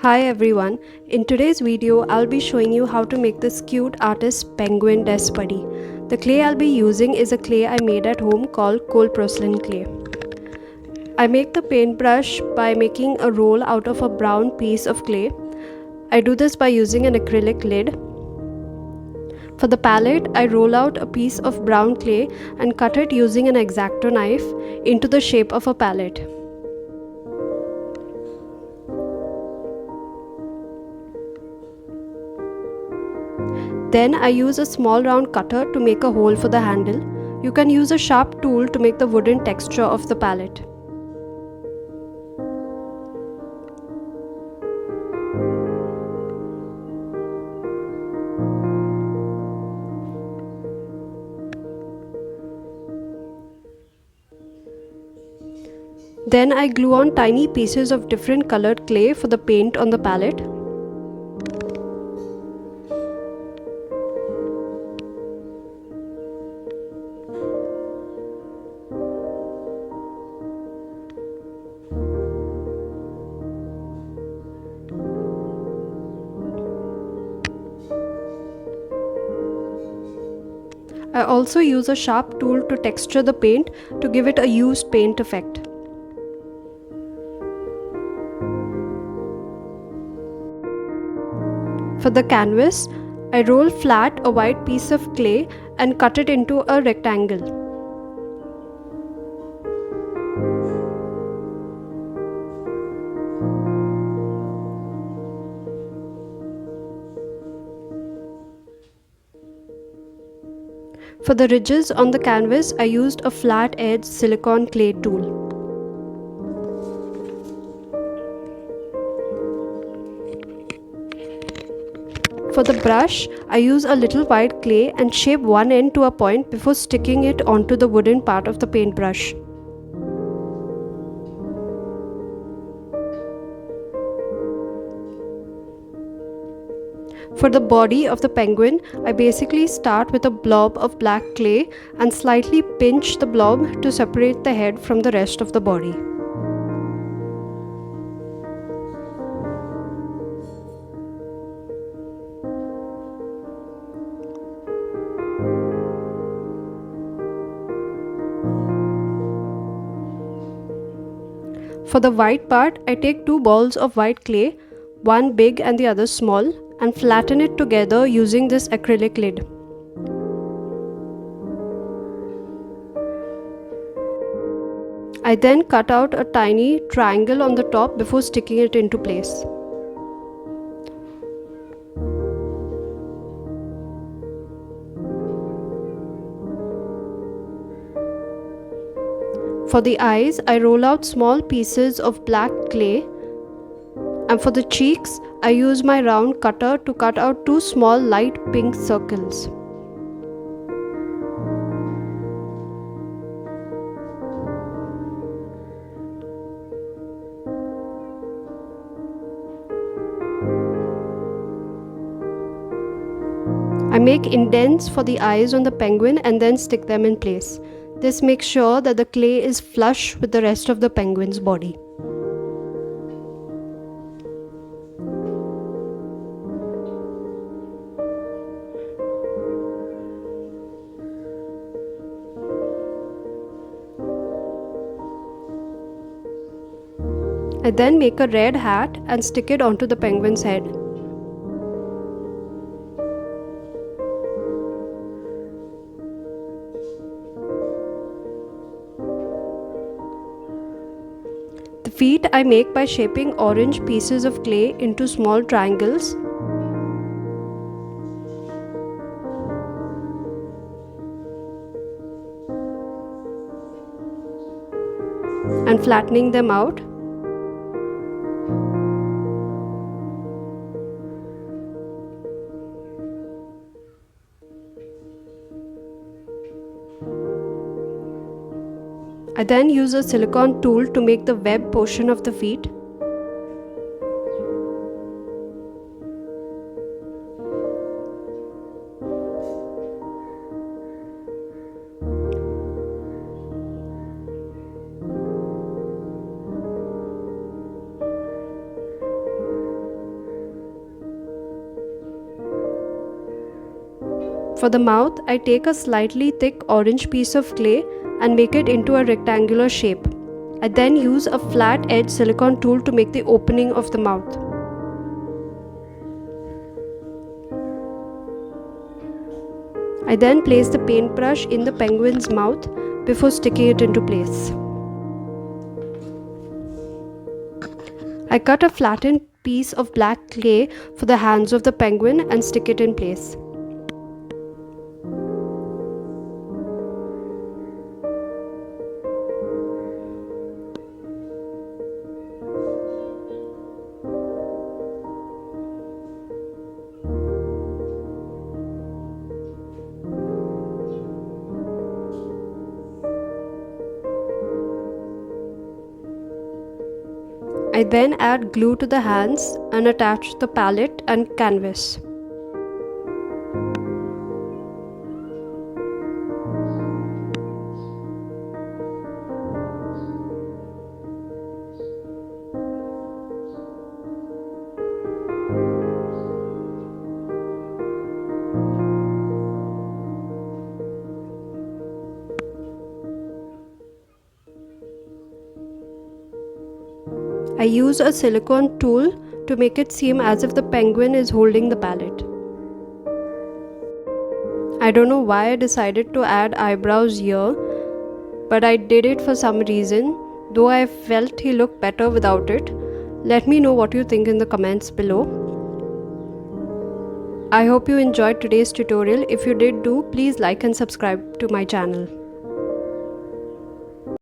Hi everyone, in today's video I'll be showing you how to make this cute artist penguin desk buddy. The clay I'll be using is a clay I made at home called cold porcelain clay. I make the paintbrush by making a roll out of a brown piece of clay. I do this by using an acrylic lid. For the palette, I roll out a piece of brown clay and cut it using an X-Acto knife into the shape of a palette. Then I use a small round cutter to make a hole for the handle. You can use a sharp tool to make the wooden texture of the palette. Then I glue on tiny pieces of different colored clay for the paint on the palette. I also use a sharp tool to texture the paint to give it a used paint effect. For the canvas, I roll flat a white piece of clay and cut it into a rectangle. For the ridges on the canvas, I used a flat-edged silicone clay tool. For the brush, I use a little white clay and shape one end to a point before sticking it onto the wooden part of the paintbrush. For the body of the penguin, I basically start with a blob of black clay and slightly pinch the blob to separate the head from the rest of the body. For the white part, I take two balls of white clay, one big and the other small, and flatten it together using this acrylic lid. I then cut out a tiny triangle on the top before sticking it into place. For the eyes, I roll out small pieces of black clay, and for the cheeks, I use my round cutter to cut out two small light pink circles. I make indents for the eyes on the penguin and then stick them in place. This makes sure that the clay is flush with the rest of the penguin's body. I then make a red hat and stick it onto the penguin's head. The feet I make by shaping orange pieces of clay into small triangles. And flattening them out. I then use a silicone tool to make the web portion of the feet. For the mouth, I take a slightly thick orange piece of clay and make it into a rectangular shape. I then use a flat edge silicone tool to make the opening of the mouth. I then place the paintbrush in the penguin's mouth before sticking it into place. I cut a flattened piece of black clay for the hands of the penguin and stick it in place. I then add glue to the hands and attach the palette and canvas. I use a silicone tool to make it seem as if the penguin is holding the palette. I don't know why I decided to add eyebrows here, but I did it for some reason, though I felt he looked better without it. Let me know what you think in the comments below. I hope you enjoyed today's tutorial. If you did, please like and subscribe to my channel.